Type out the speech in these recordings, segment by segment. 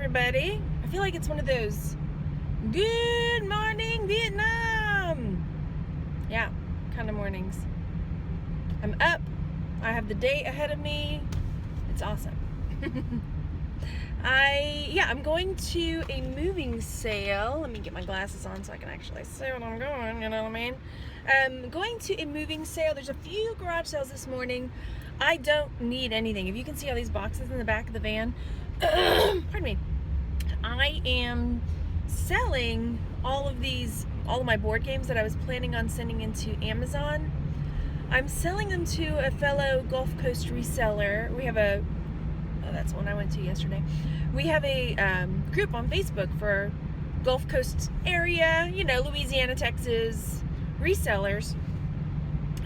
everybody. I feel like it's one of those good morning Vietnam, yeah, kind of mornings. I'm up. I have the day ahead of me. It's awesome. I'm going to a moving sale. Let me get my glasses on so I can actually see what I'm going, you know what I mean? Going to a moving sale. There's a few garage sales this morning. I don't need anything. If you can see all these boxes in the back of the van, pardon me, I am selling all of my board games that I was planning on sending into Amazon. I'm selling them to a fellow Gulf Coast reseller. We have that's one I went to yesterday. We have a group on Facebook for Gulf Coast area, Louisiana, Texas resellers.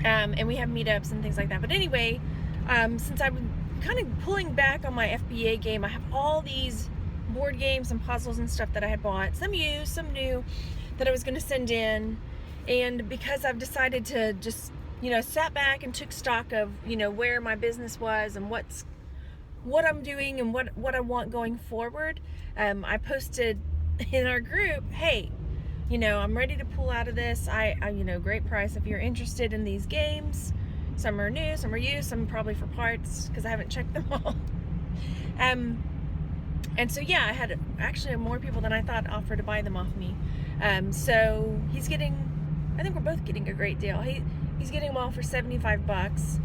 And we have meetups and things like that. But anyway, since I've been kind of pulling back on my FBA game, I have all these board games and puzzles and stuff that I had bought, some used, some new, that I was going to send in. And because I've decided to just, sat back and took stock of, where my business was and what I'm doing and what I want going forward, I posted in our group, hey, I'm ready to pull out of this. I great price if you're interested in these games. Some are new, some are used, some probably for parts because I haven't checked them all. And so yeah, I had actually more people than I thought offer to buy them off me. So he's getting, I think we're both getting a great deal. He's getting them all for $75.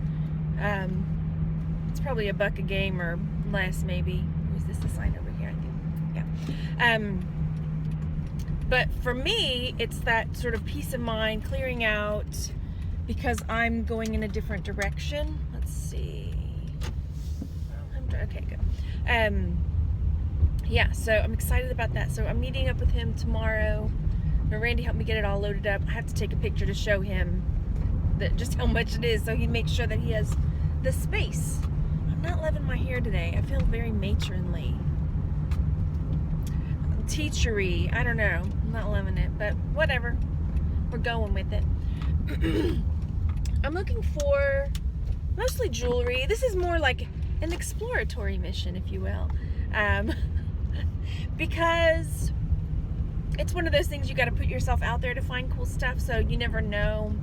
It's probably $1 a game or less maybe. Is this the sign over here? I think, yeah. But for me, it's that sort of peace of mind, clearing out, because I'm going in a different direction. Let's see. Okay, good. Yeah, so I'm excited about that. So I'm meeting up with him tomorrow. Now, Randy helped me get it all loaded up. I have to take a picture to show him just how much it is, so he makes sure that he has the space. I'm not loving my hair today. I feel very matronly. Teachery. I don't know. I'm not loving it, but whatever. We're going with it. I'm looking for mostly jewelry. This is more like an exploratory mission, if you will. Because it's one of those things you got to put yourself out there to find cool stuff, so you never know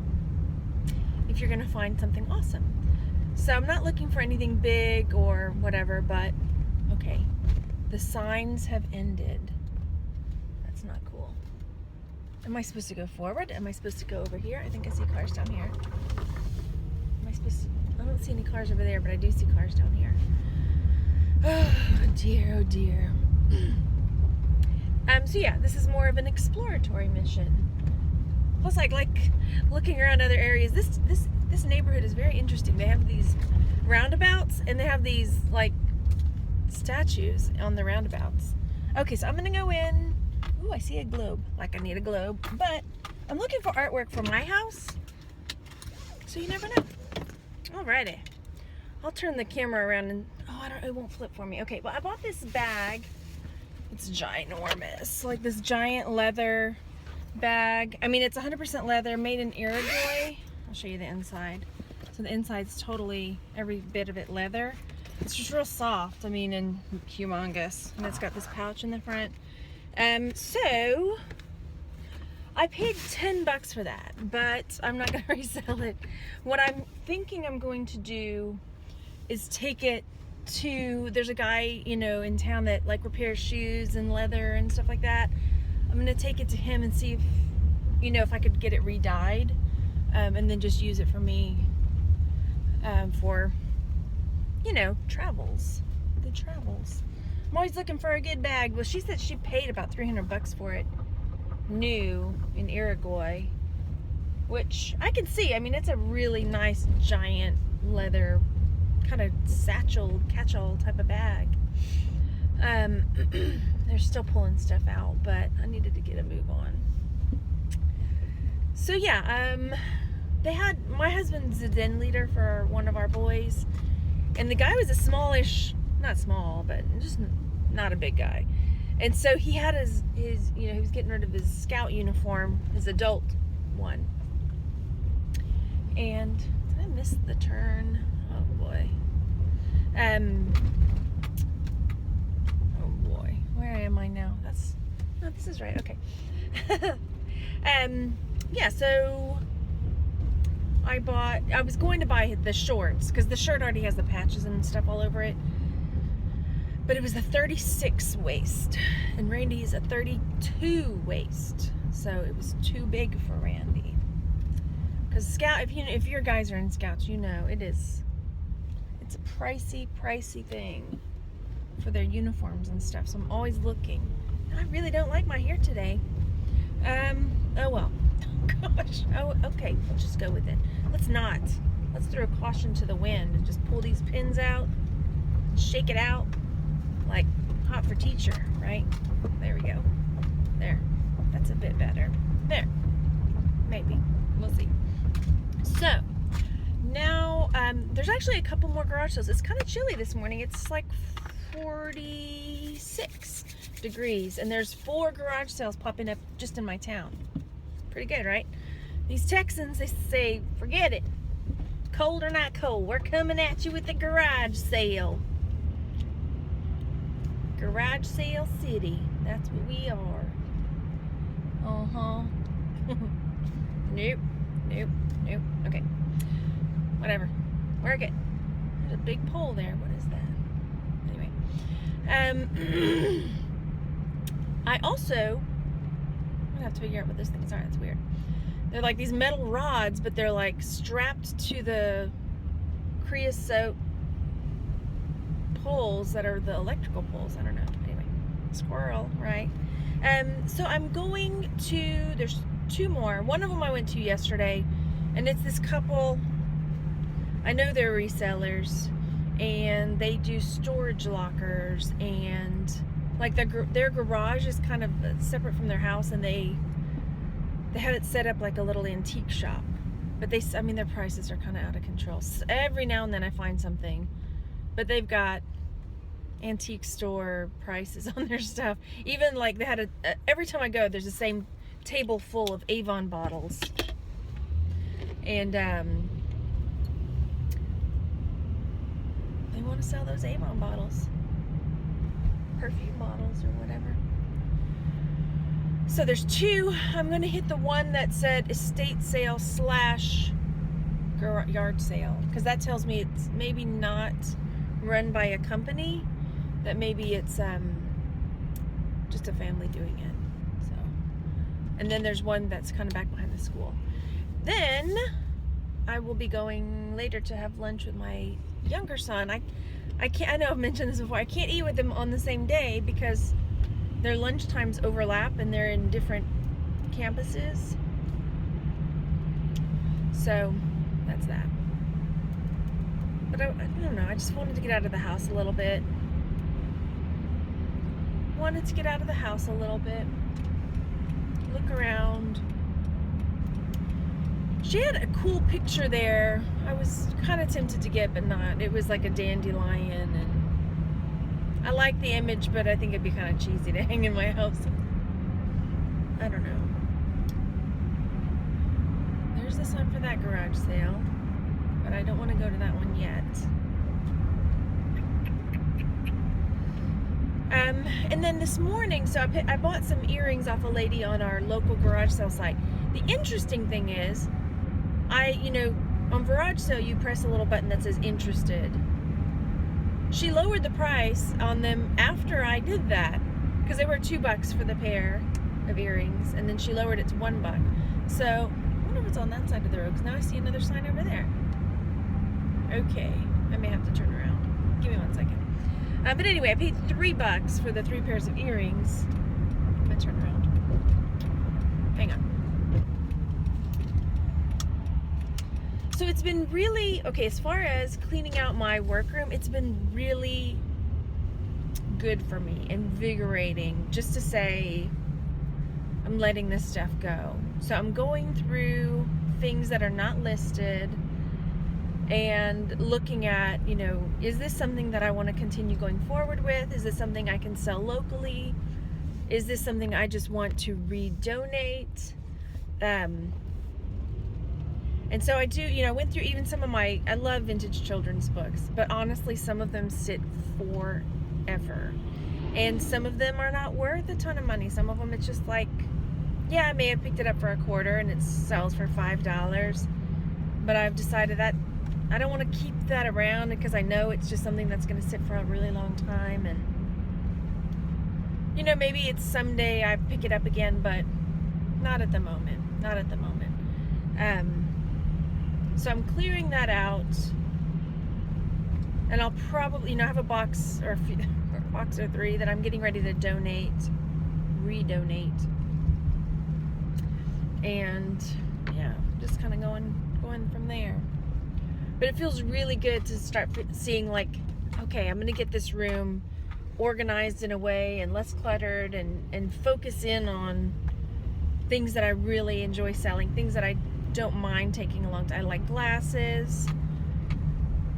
if you're going to find something awesome. So I'm not looking for anything big or whatever, but okay. The signs have ended. That's not cool. Am I supposed to go forward? Am I supposed to go over here? I think I see cars down here. Am I supposed to? I don't see any cars over there, but I do see cars down here. Oh dear, oh dear. So yeah, this is more of an exploratory mission. Plus, like looking around other areas. This neighborhood is very interesting. They have these roundabouts, and they have these like statues on the roundabouts. Okay, so I'm gonna go in. Ooh, I see a globe. Like I need a globe, but I'm looking for artwork for my house. So you never know. Alrighty, I'll turn the camera around and it won't flip for me. Okay, well I bought this bag. It's ginormous, like this giant leather bag. I mean, it's 100% leather, made in Uruguay. I'll show you the inside. So the inside's totally, every bit of it leather. It's just real soft, and humongous. And it's got this pouch in the front. So I paid $10 for that, but I'm not gonna resell it. What I'm thinking I'm going to do is take it to, there's a guy, in town that like repairs shoes and leather and stuff like that. I'm gonna take it to him and see if, if I could get it re-dyed, and then just use it for me, for, travels. The travels. I'm always looking for a good bag. Well, she said she paid about $300 for it, new in Uruguay, which I can see. I mean, it's a really nice giant leather kind of satchel, catch-all type of bag. They're still pulling stuff out, but I needed to get a move on. So yeah, they had, my husband's a den leader for one of our boys, and the guy was a smallish, not small, but just not a big guy. And so he had his he was getting rid of his scout uniform, his adult one. And did I miss the turn? Oh boy. Oh boy, where am I now? No, this is right. Okay. Yeah, so I was going to buy the shorts because the shirt already has the patches and stuff all over it. But it was a 36 waist, and Randy's a 32 waist, so it was too big for Randy. Because Scout, if your guys are in Scouts, you know it's a pricey thing for their uniforms and stuff. So I'm always looking. And I really don't like my hair today. Oh well. Oh gosh. Oh, okay. Let's just go with it. Let's throw caution to the wind and just pull these pins out, and shake it out. Like hot for teacher, right? There we go. There. That's a bit better. There. Maybe. We'll see. So, now, there's actually a couple more garage sales. It's kind of chilly this morning. It's like 46 degrees. And there's 4 garage sales popping up just in my town. Pretty good, right? These Texans, they say, forget it. Cold or not cold, we're coming at you with the garage sale. Garage sale city. That's what we are. Nope. Okay. Whatever. Work it. There's a big pole there. What is that? Anyway. I also... I'm gonna have to figure out what this thing is. Alright, that's weird. They're like these metal rods, but they're like strapped to the creosote poles that are the electrical poles. I don't know. Anyway, squirrel, right? So I'm going to, there's 2 more. One of them I went to yesterday, and it's this couple. I know they're resellers, and they do storage lockers, and like their garage is kind of separate from their house, and they have it set up like a little antique shop. But their prices are kind of out of control. So every now and then I find something, but they've got antique store prices on their stuff. Even like they had every time I go, there's the same table full of Avon bottles, and they want to sell those Avon bottles, perfume bottles or whatever. So there's 2. I'm going to hit the one that said estate sale / yard sale, because that tells me it's maybe not run by a company, that maybe it's just a family doing it. So, and then there's one that's kind of back behind the school. Then I will be going later to have lunch with my younger son. I know I've mentioned this before. I can't eat with them on the same day because their lunch times overlap and they're in different campuses. So that's that. But I don't know. I just wanted to get out of the house a little bit. Look around. She had a cool picture there. I was kind of tempted to get, but not. It was like a dandelion, and I like the image, but I think it'd be kind of cheesy to hang in my house. I don't know. There's the sign for that garage sale, but I don't want to go to that one yet. And then this morning, so I bought some earrings off a lady on our local garage sale site. The interesting thing is, on garage sale, you press a little button that says interested. She lowered the price on them after I did that, because they were $2 for the pair of earrings, and then she lowered it to $1. So I wonder if it's on that side of the road, because now I see another sign over there. Okay, I may have to turn around. Give me 1 second. But anyway, I paid $3 for the 3 pairs of earrings. I'm gonna turn around. Hang on. So it's been really, okay, as far as cleaning out my workroom, it's been really good for me, invigorating, just to say I'm letting this stuff go. So I'm going through things that are not listed and looking at, is this something that I want to continue going forward with? Is this something I can sell locally? Is this something I just want to redonate? And so I do, I went through even some of I love vintage children's books, but honestly, some of them sit forever. And some of them are not worth a ton of money. Some of them it's just like, yeah, I may have picked it up for a quarter and it sells for $5. But I've decided that I don't want to keep that around because I know it's just something that's going to sit for a really long time. And, you know, maybe it's someday I pick it up again, but not at the moment. Not at the moment. So I'm clearing that out. And I'll probably, you know, have a box or a few, or a box or 3 that I'm getting ready to redonate. And yeah, just kind of going from there. But it feels really good to start seeing like, okay, I'm going to get this room organized in a way and less cluttered and focus in on things that I really enjoy selling, things that I don't mind taking a long time. I like glasses,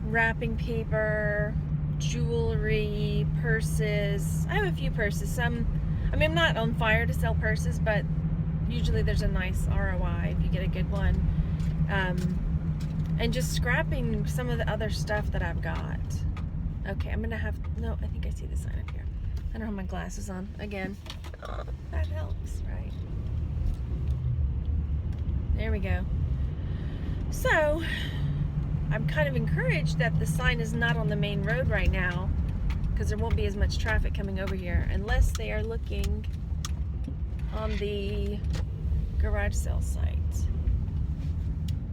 wrapping paper, jewelry, purses. I have a few purses. I'm not on fire to sell purses, but usually there's a nice ROI if you get a good one. And just scrapping some of the other stuff that I've got. Okay, I think I see the sign up here. I don't have my glasses on again. Oh, that helps, right? There we go. So, I'm kind of encouraged that the sign is not on the main road right now because there won't be as much traffic coming over here unless they are looking on the garage sale site.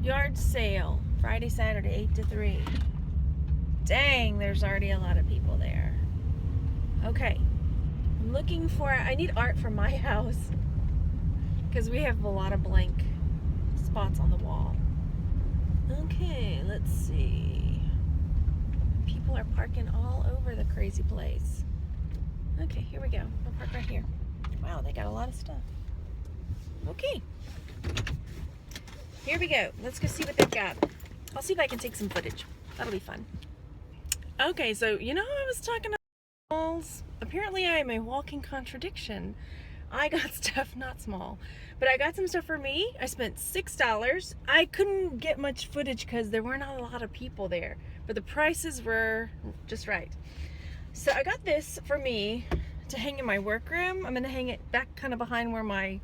Yard sale, Friday, Saturday, 8 to 3. Dang, there's already a lot of people there. Okay, I'm looking for, I need art for my house because we have a lot of blank spots on the wall. Okay, let's see. People are parking all over the crazy place. Okay, here we go. We'll park right here. Wow, they got a lot of stuff. Okay. Here we go. Let's go see what they've got. I'll see if I can take some footage. That'll be fun. Okay, so you know how I was talking about malls? Apparently I am a walking contradiction. I got stuff not small, but I got some stuff for me. I spent $6. I couldn't get much footage because there were not a lot of people there, but the prices were just right. So I got this for me to hang in my workroom. I'm gonna hang it back kind of behind where my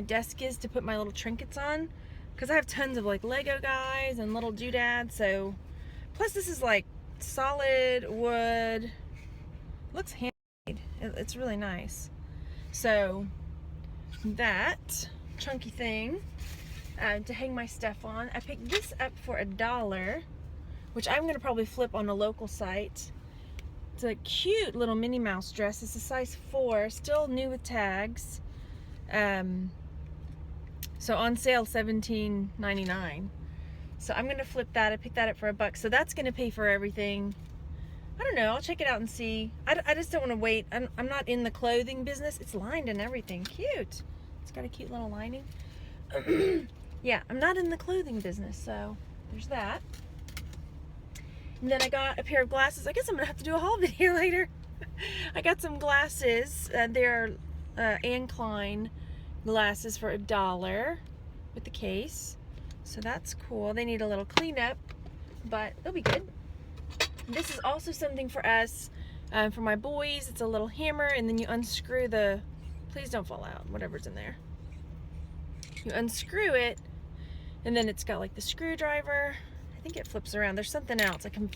desk is to put my little trinkets on, because I have tons of like Lego guys and little doodads. So plus this is like solid wood, looks handmade. It's really nice. So that chunky thing to hang my stuff on. I picked this up for $1, which I'm gonna probably flip on a local site. It's a cute little Minnie Mouse dress. It's a size 4, still new with tags. So on sale $17.99. So I'm gonna flip that. I picked that up for $1. So that's gonna pay for everything. I don't know, I'll check it out and see. I just don't want to wait. I'm not in the clothing business. It's lined and everything. Cute. It's got a cute little lining. Yeah, I'm not in the clothing business, so there's that. And then I got a pair of glasses. I guess I'm gonna have to do a haul video later. I got some glasses. They're Anne Klein glasses for $1 with the case. So that's cool. They need a little cleanup, but they'll be good. This is also something for us, for my boys. It's a little hammer, and then you unscrew the, please don't fall out, whatever's in there. You unscrew it, and then it's got like the screwdriver. I think it flips around. There's something else. I can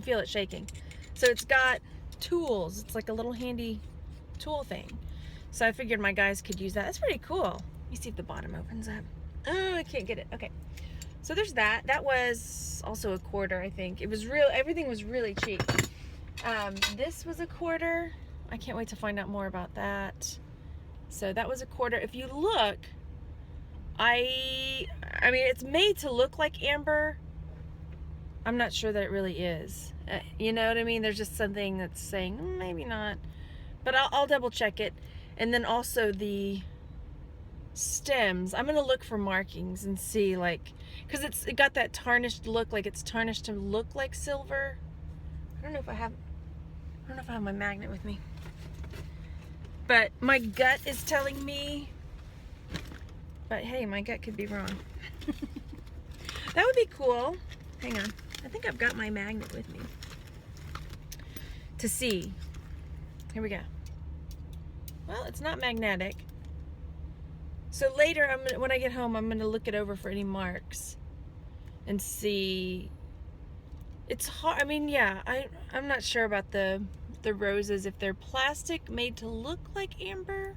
feel it shaking. So it's got tools. It's like a little handy tool thing. So I figured my guys could use that. That's pretty cool. Let me see if the bottom opens up. Oh, I can't get it. Okay. So there's that. That was also $1, I think. It was real. Everything was really cheap. This was $1. I can't wait to find out more about that. So that was $1. If you look, I mean, it's made to look like amber. I'm not sure that it really is. You know what I mean? There's just something that's saying maybe not, but I'll double check it. And then also the stems, I'm gonna look for markings and see, like, because it got that tarnished look, like it's tarnished to look like silver. I don't know if I have my magnet with me, but my gut is telling me, but hey, my gut could be wrong. That would be cool. Hang on, I think I've got my magnet with me to see. Here we go. Well, it's not magnetic. So later, when I get home, I'm gonna look it over for any marks and see. It's hard. I mean, yeah, I'm not sure about the roses, if they're plastic made to look like amber.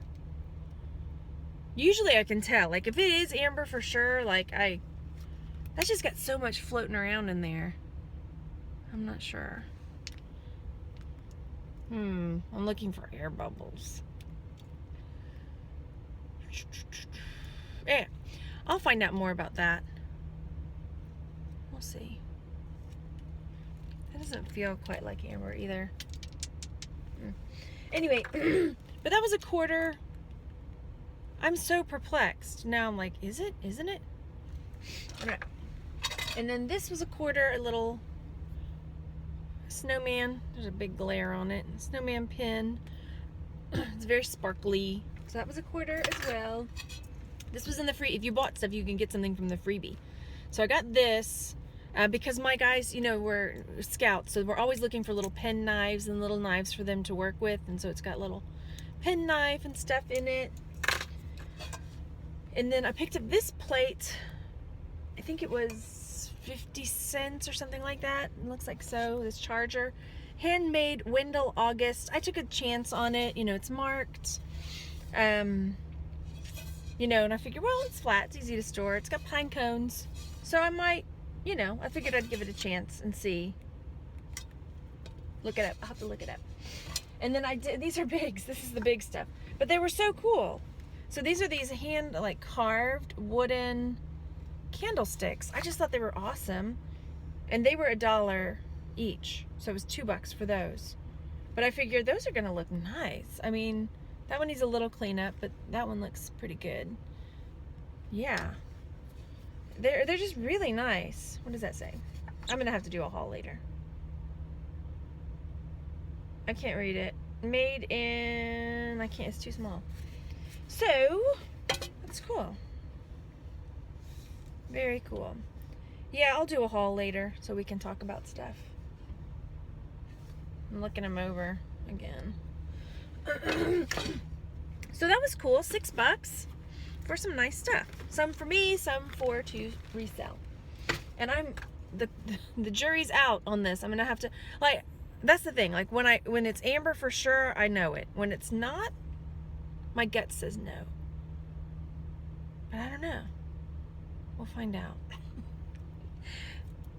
Usually I can tell. Like, if it is amber for sure, like, that's just got so much floating around in there. I'm not sure. I'm looking for air bubbles. Yeah, I'll find out more about that. We'll see. That doesn't feel quite like amber either. Anyway, but that was a quarter. I'm so perplexed. Now I'm like, is it? Isn't it? Okay. And then this was a quarter, a little snowman. There's a big glare on it. Snowman pin. It's very sparkly. So that was a quarter as well. This was in the free. If you bought stuff, you can get something from the freebie. So I got this because my guys, you know, we're scouts. So we're always looking for little pen knives and little knives for them to work with. And so it's got little pen knife and stuff in it. And then I picked up this plate. I think it was 50 cents or something like that. It looks like so. This charger. Handmade Wendell August. I took a chance on it. You know, it's marked. You know, and I figured, well, it's flat. It's easy to store. It's got pine cones. So I might, you know, I figured I'd give it a chance and see. Look it up. I'll have to look it up. And then I did, these are bigs. This is the big stuff. But they were so cool. So these are these hand, like, carved wooden candlesticks. I just thought they were awesome. And they were $1 each. So it was $2 for those. But I figured those are going to look nice. I mean, that one needs a little cleanup, but that one looks pretty good. Yeah. They're just really nice. What does that say? I'm going to have to do a haul later. I can't read it. Made in... I can't. It's too small. So, that's cool. Very cool. Yeah, I'll do a haul later so we can talk about stuff. I'm looking them over again. So that was cool. $6 for some nice stuff. Some for me, some for to resell. And I'm the jury's out on this. I'm gonna have to, like, that's the thing. Like, when it's amber for sure, I know it. When it's not, my gut says no. But I don't know. We'll find out.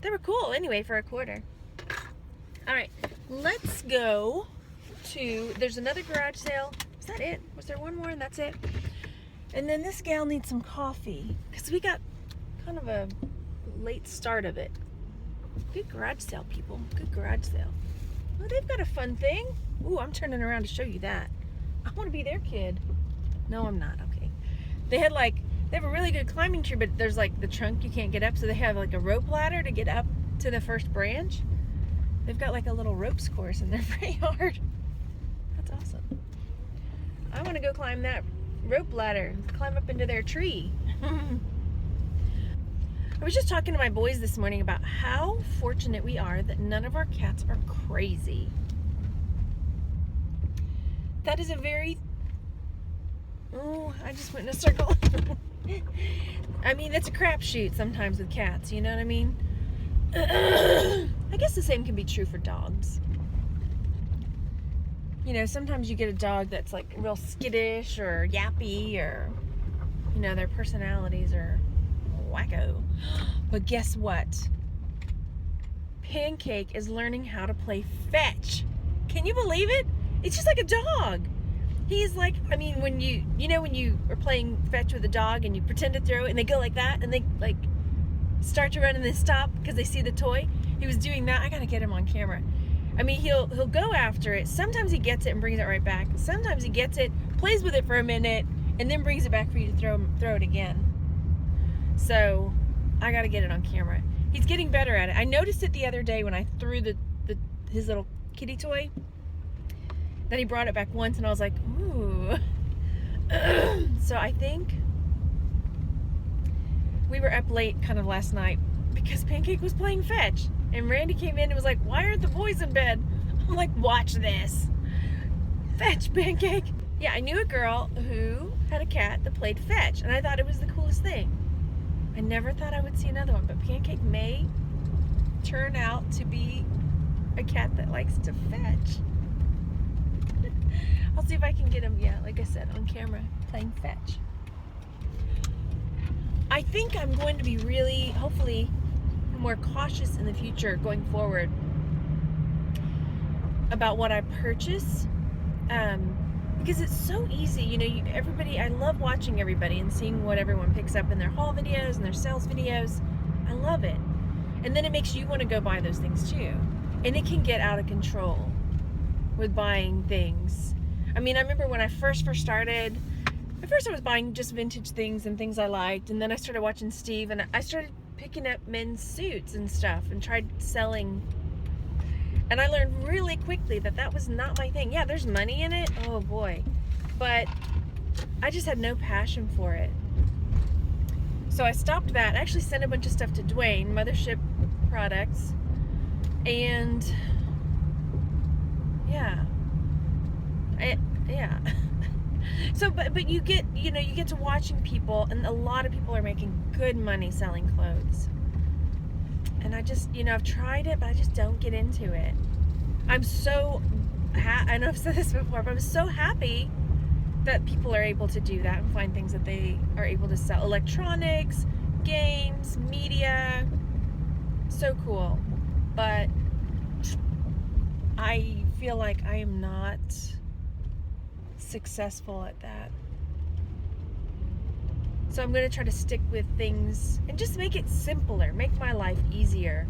They were cool anyway for a quarter. All right, let's go to, there's another garage sale. Is that it? Was there one more and that's it? And then this gal needs some coffee because we got kind of a late start of it. Good garage sale, people. Good garage sale. Oh, they've got a fun thing. Ooh, I'm turning around to show you that. I want to be their kid. No, I'm not. Okay. They have a really good climbing tree, but there's like the trunk you can't get up, so they have like a rope ladder to get up to the first branch. They've got like a little ropes course in their front yard. That's awesome. I want to go climb that rope ladder, climb up into their tree. I was just talking to my boys this morning about how fortunate we are that none of our cats are crazy. That is a very... Oh, I just went in a circle. I mean, it's a crapshoot sometimes with cats, you know what I mean? I guess the same can be true for dogs. You know, sometimes you get a dog that's like real skittish or yappy, or, you know, their personalities are wacko. But guess what? Pancake is learning how to play fetch. Can you believe it? It's just like a dog. He's like, I mean, when you know when you are playing fetch with a dog and you pretend to throw it and they go like that and they like start to run and then stop because they see the toy. He was doing that. I gotta get him on camera. I mean, he'll go after it. Sometimes he gets it and brings it right back. Sometimes he gets it, plays with it for a minute, and then brings it back for you to throw it again. So I gotta get it on camera. He's getting better at it. I noticed it the other day when I threw his little kitty toy. Then he brought it back once, and I was like, ooh. So I think we were up late kind of last night because Pancake was playing fetch. And Randy came in and was like, why aren't the boys in bed? I'm like, watch this. Fetch, Pancake. Yeah, I knew a girl who had a cat that played fetch, and I thought it was the coolest thing. I never thought I would see another one, but Pancake may turn out to be a cat that likes to fetch. I'll see if I can get him, yeah, like I said, on camera, playing fetch. I think I'm going to be really, hopefully, more cautious in the future going forward about what I purchase, because it's so easy. You know, everybody, I love watching everybody and seeing what everyone picks up in their haul videos and their sales videos. I love it. And then it makes you want to go buy those things too. And it can get out of control with buying things. I mean, I remember when I first started, at first I was buying just vintage things and things I liked, and then I started watching Steve, and I started picking up men's suits and stuff and tried selling. And I learned really quickly that that was not my thing. Yeah, there's money in it, oh boy, but I just had no passion for it. So I stopped that. I actually sent a bunch of stuff to Dwayne, Mothership Products, and yeah. So, but you get, you know, you get to watching people, and a lot of people are making good money selling clothes. And I just, you know, I've tried it, but I just don't get into it. I'm so, I know I've said this before, but I'm so happy that people are able to do that and find things that they are able to sell. Electronics, games, media, so cool. But I feel like I am not successful at that. So I'm going to try to stick with things and just make it simpler, make my life easier.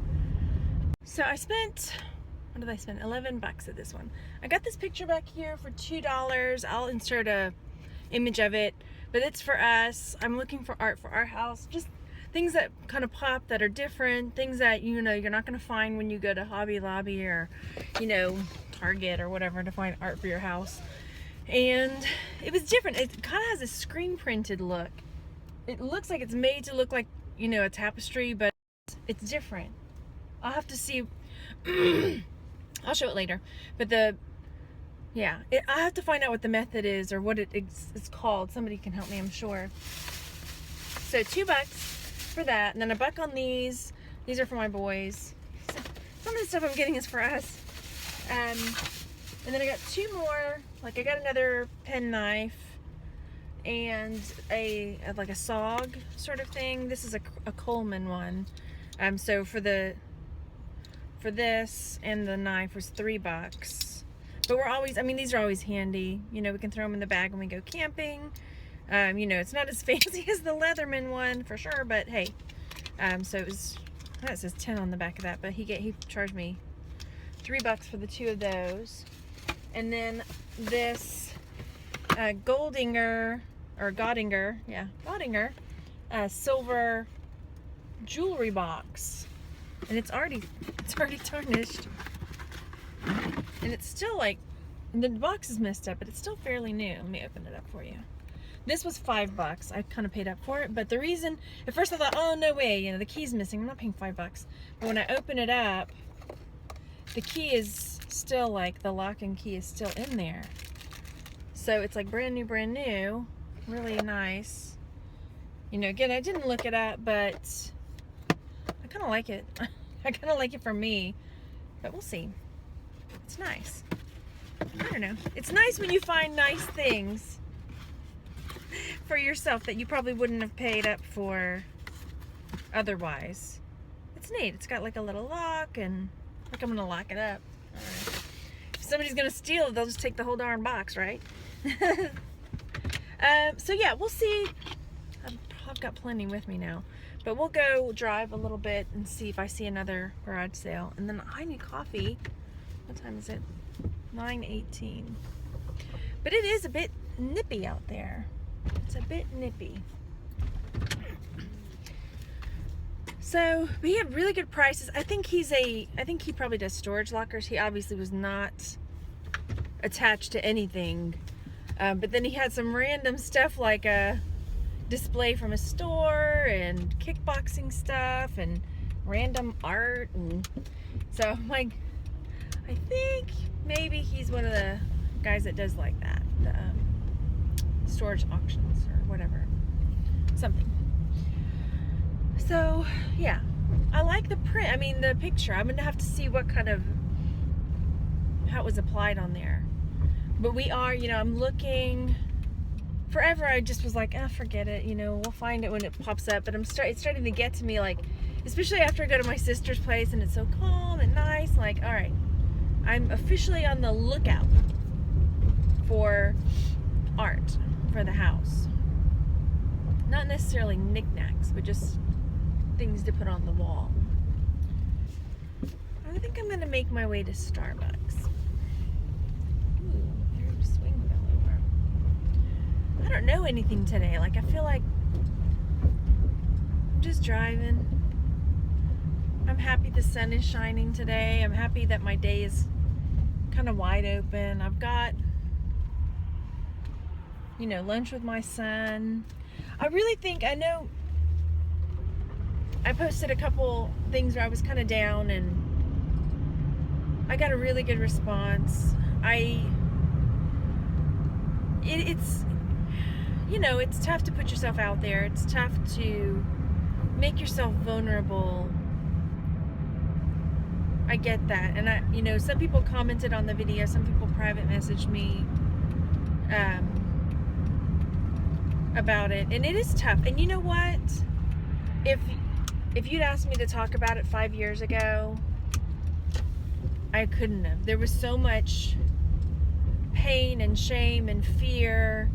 So I spent, what did I spend? $11 at this one. I got this picture back here for $2. I'll insert a image of it, but it's for us. I'm looking for art for our house, just things that kind of pop, that are different, things that, you know, you're not going to find when you go to Hobby Lobby or, you know, Target or whatever to find art for your house. And it was different. It kind of has a screen printed look. It looks like it's made to look like, you know, a tapestry, but it's different. I'll have to see. I'll show it later. But I have to find out what the method is or what it's called. Somebody can help me, I'm sure. So $2 for that, and then $1 on these. These are for my boys. So some of the stuff I'm getting is for us. And then I got 2 more. Like, I got another pen knife and like a SOG sort of thing. This is a Coleman one. So for this and the knife was $3. But we're always, I mean, these are always handy. You know, we can throw them in the bag when we go camping. You know, it's not as fancy as the Leatherman one for sure, but hey. So it was, that says 10 on the back of that, but he charged me $3 for the 2 of those. And then this Godinger silver jewelry box, and it's already tarnished, and it's still like, the box is messed up, but it's still fairly new. Let me open it up for you. This was $5. I kind of paid up for it, but the reason, at first I thought, oh no way, you know, the key's missing, I'm not paying $5. But when I open it up, the key is still, like, the lock and key is still in there. So it's like brand new, really nice. You know, again, I didn't look it up, but I kind of like it. I kind of like it for me, but we'll see. It's nice. I don't know. It's nice when you find nice things for yourself that you probably wouldn't have paid up for otherwise. It's neat. It's got like a little lock, and like I'm gonna lock it up. If somebody's gonna steal it, they'll just take the whole darn box, right? So yeah, we'll see. I've got plenty with me now, but we'll go drive a little bit and see if I see another garage sale. And then I need coffee. What time is it? 9:18. But it is a bit nippy out there. It's a bit nippy. So we have really good prices. I think he probably does storage lockers. He obviously was not attached to anything. But then he had some random stuff like a display from a store and kickboxing stuff and random art. And so I'm like, I think maybe he's one of the guys that does like that, the storage auctions or whatever, something. So yeah, I like the print. I mean, the picture. I'm gonna have to see what kind of, how it was applied on there. But we are, I'm looking. Forever I just was like, forget it, we'll find it when it pops up. But it's starting to get to me, like, especially after I go to my sister's place and it's so calm and nice, like, all right, I'm officially on the lookout for art for the house. Not necessarily knickknacks, but just things to put on the wall. I think I'm gonna make my way to Starbucks. Ooh, there's a swing fell over. I don't know anything today. Like, I feel like I'm just driving. I'm happy the sun is shining today. I'm happy that my day is kind of wide open. I've got, lunch with my son. I really think, I know I posted a couple things where I was kind of down and I got a really good response. It's tough to put yourself out there. It's tough to make yourself vulnerable. I get that. And some people commented on the video, some people private messaged me about it. And it is tough. And you know what? If you'd asked me to talk about it 5 years ago, I couldn't have. There was so much pain and shame and fear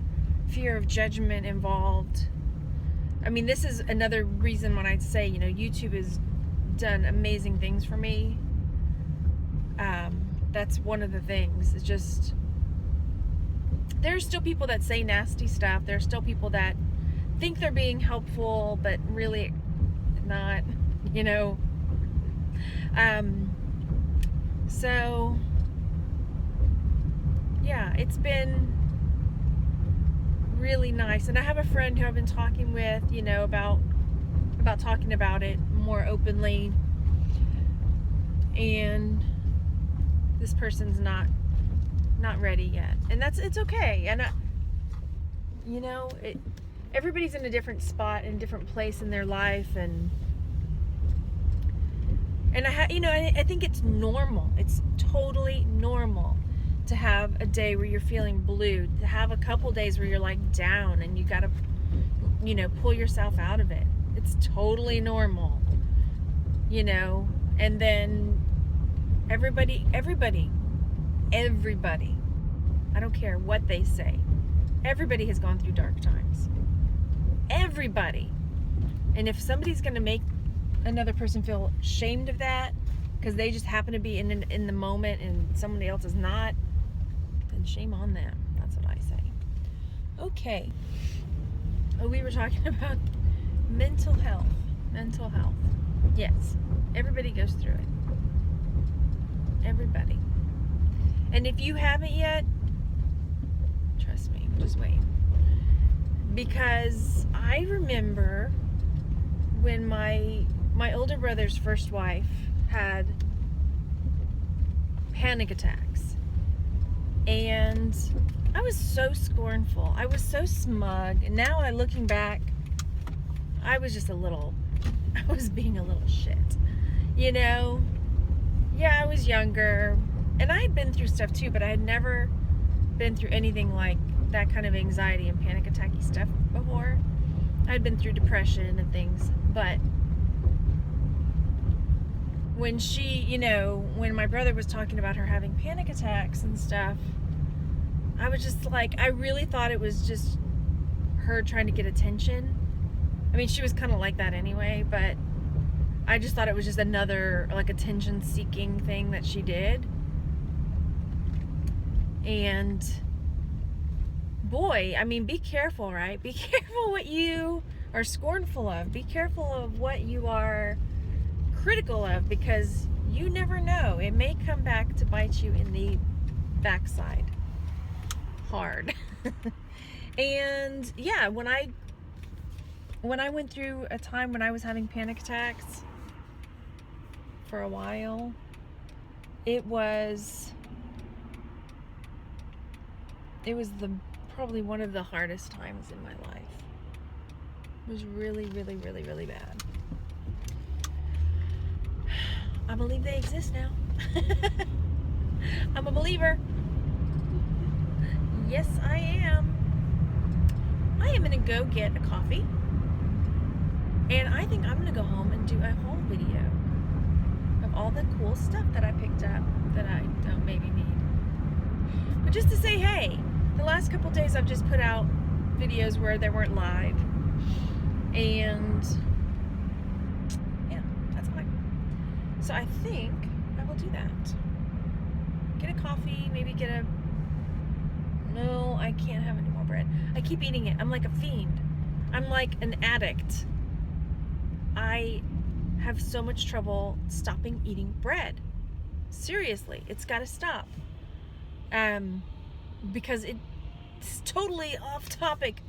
of judgment involved. I mean, this is another reason when I say, YouTube has done amazing things for me. That's one of the things. It's just, there's still people that say nasty stuff. There's still people that think they're being helpful, but really not, So, yeah, it's been really nice. And I have a friend who I've been talking with, about talking about it more openly. And this person's not ready yet. And it's okay. And everybody's in a different spot, in a different place in their life, and I think it's normal. It's totally normal to have a day where you're feeling blue, to have a couple days where you're like down and you gotta, pull yourself out of it. It's totally normal, and then everybody, I don't care what they say, everybody has gone through dark times. Everybody. And if somebody's gonna make another person feel ashamed of that because they just happen to be in the moment and somebody else is not, then shame on them. That's what I say. Okay. We were talking about mental health. Yes, everybody goes through it. Everybody. And if you haven't yet, trust me, just wait. Because I remember when my older brother's first wife had panic attacks. And I was so scornful. I was so smug. And now looking back, I was being a little shit. Yeah, I was younger. And I had been through stuff too, but I had never been through anything like that kind of anxiety and panic attacky stuff before. I had been through depression and things, but when when my brother was talking about her having panic attacks and stuff, I was just like, I really thought it was just her trying to get attention. I mean, she was kind of like that anyway, but I just thought it was just another, like, attention-seeking thing that she did. And boy, I mean, be careful, right? Be careful what you are scornful of. Be careful of what you are critical of, because you never know. It may come back to bite you in the backside hard. And yeah, when I went through a time when I was having panic attacks for a while, it was it was probably one of the hardest times in my life. It was really, really, really, really bad. I believe they exist now. I'm a believer. Yes, I am. I am gonna go get a coffee, and I think I'm gonna go home and do a haul video of all the cool stuff that I picked up that I don't maybe need. But just to say, hey, the last couple days I've just put out videos where they weren't live, and yeah, that's fine. So I think I will do that. Get a coffee, maybe get a... No, I can't have any more bread. I keep eating it. I'm like a fiend. I'm like an addict. I have so much trouble stopping eating bread. Seriously, it's got to stop. Because it's totally off topic.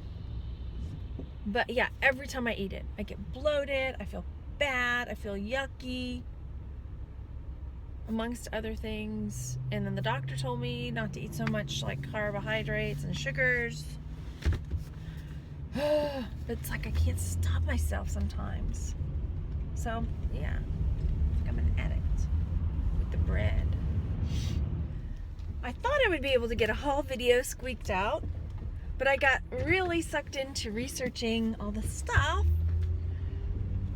But yeah, every time I eat it, I get bloated, I feel bad, I feel yucky, amongst other things. And then the doctor told me not to eat so much like carbohydrates and sugars. It's like I can't stop myself sometimes. So yeah, I'm an addict with the bread. I thought I would be able to get a haul video squeaked out, but I got really sucked into researching all the stuff,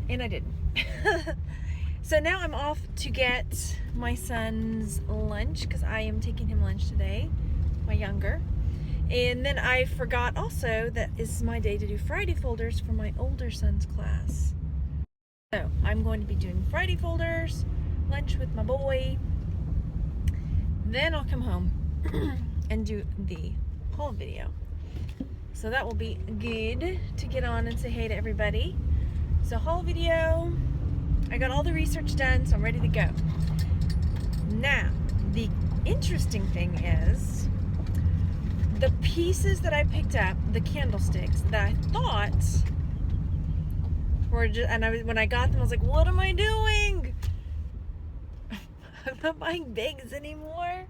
and I didn't. So now I'm off to get my son's lunch, because I am taking him lunch today, my younger. And then I forgot also that is my day to do Friday folders for my older son's class. So I'm going to be doing Friday folders, lunch with my boy. Then I'll come home and do the haul video. So that will be good to get on and say hey to everybody. So haul video, I got all the research done, so I'm ready to go. Now, the interesting thing is, the pieces that I picked up, the candlesticks that I thought were just, and when I got them, I was like, what am I doing? I'm not buying bags anymore,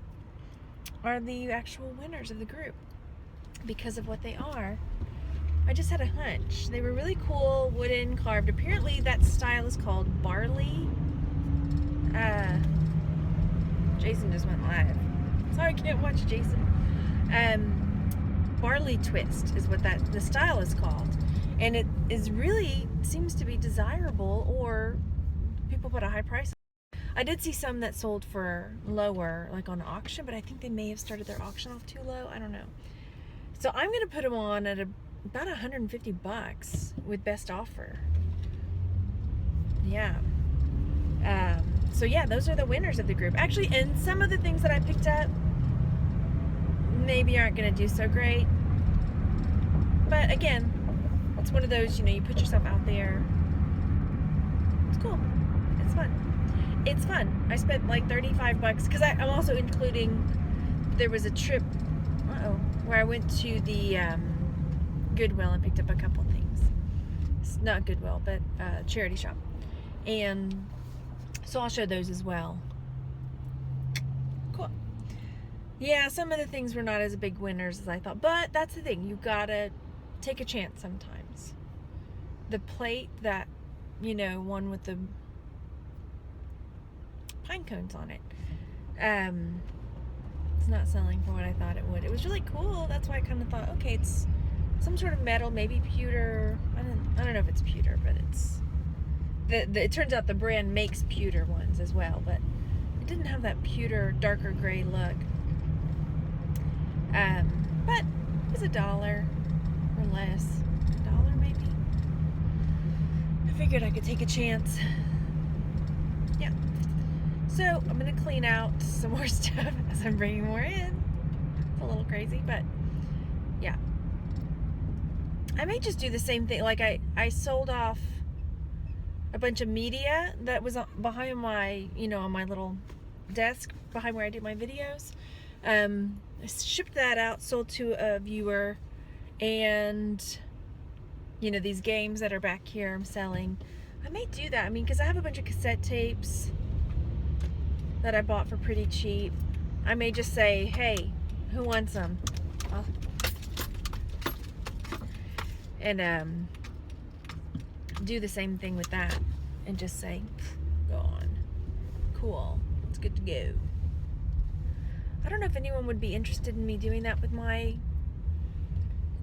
are the actual winners of the group because of what they are. I just had a hunch. They were really cool, wooden, carved. Apparently that style is called barley. Jason just went live. Sorry, I can't watch Jason. Barley twist is what the style is called. And it is really seems to be desirable, or people put a high price. I did see some that sold for lower, like on auction, but I think they may have started their auction off too low. I don't know. So I'm going to put them on at about $150 with best offer. Yeah. So yeah, those are the winners of the group. Actually, and some of the things that I picked up maybe aren't going to do so great. But again, it's one of those, you put yourself out there. It's cool. It's fun. It's fun. I spent like $35 because I'm also including, there was a trip, where I went to the Goodwill and picked up a couple things. It's not Goodwill, but charity shop. And so I'll show those as well. Cool. Yeah, some of the things were not as big winners as I thought, but that's the thing. You gotta take a chance sometimes. The plate that, one with the pine cones on it, it's not selling for what I thought it would. It was really cool. That's why I kind of thought, okay, it's some sort of metal, maybe pewter. I don't know if it's pewter, but it's it turns out the brand makes pewter ones as well, but it didn't have that pewter, darker gray look. But it was $1 or less. $1 maybe. I figured I could take a chance. Yeah. So I'm gonna clean out some more stuff as I'm bringing more in. It's a little crazy, but yeah. I may just do the same thing. Like I sold off a bunch of media that was behind my, on my little desk behind where I do my videos. I shipped that out, sold to a viewer, and these games that are back here I'm selling. I may do that. Because I have a bunch of cassette tapes that I bought for pretty cheap. I may just say, hey, who wants them? And do the same thing with that and just say, gone. Cool. It's good to go. I don't know if anyone would be interested in me doing that with my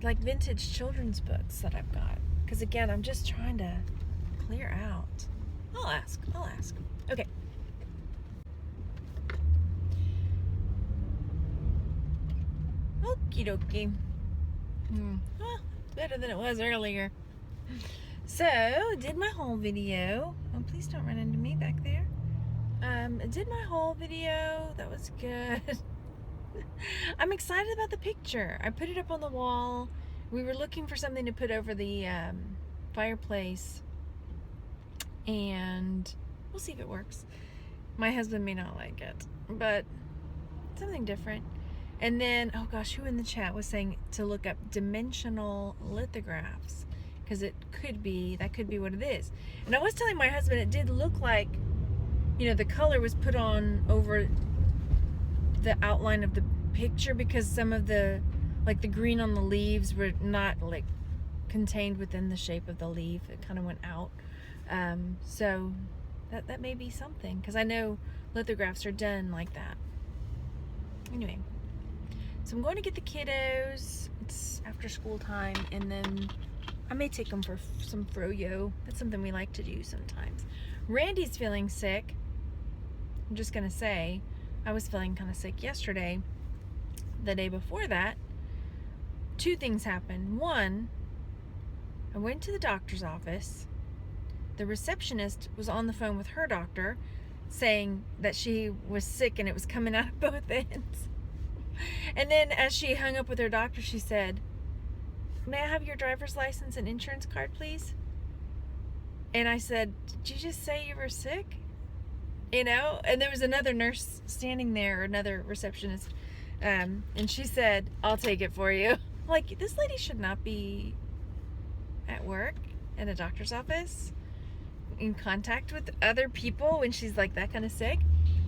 like vintage children's books that I've got. Because again, I'm just trying to clear out. I'll ask. Okay. Okie dokie. Well, better than it was earlier. So, did my haul video. Oh, please don't run into me back there. Did my haul video. That was good. I'm excited about the picture. I put it up on the wall. We were looking for something to put over the fireplace. And we'll see if it works. My husband may not like it, but something different. And then, oh gosh, who in the chat was saying to look up dimensional lithographs? Because that could be what it is. And I was telling my husband it did look like, you know, the color was put on over the outline of the picture because some of the, like the green on the leaves were not like contained within the shape of the leaf. It kind of went out. So that may be something, because I know lithographs are done like that. Anyway, so I'm going to get the kiddos. It's after school time, and then I may take them for some froyo. That's something we like to do sometimes. Randy's feeling sick. I'm just gonna say, I was feeling kind of sick yesterday. The day before that, two things happened. One, I went to the doctor's office. The receptionist was on the phone with her doctor saying that she was sick and it was coming out of both ends. And then as she hung up with her doctor, she said, "May I have your driver's license and insurance card, please?" And I said, "Did you just say you were sick?" You know? And there was another nurse standing there, or another receptionist, and she said, "I'll take it for you." Like, this lady should not be at work in a doctor's office in contact with other people when she's like that kind of sick.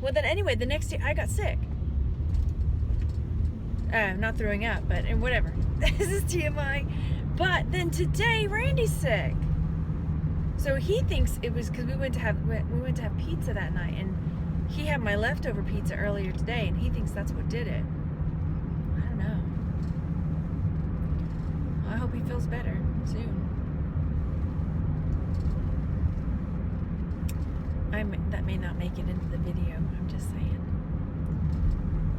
Well, then anyway, the next day I got sick. Not throwing up, but and whatever. This is TMI. But then today Randy's sick. So he thinks it was because we went to have pizza that night, and he had my leftover pizza earlier today, and he thinks that's what did it. I don't know. Well, I hope he feels better soon. That may not make it into the video. I'm just saying.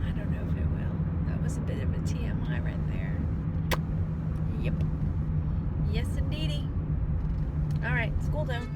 I don't know if it will. That was a bit of a TMI right there. Yep. Yes, indeedy. All right, school done.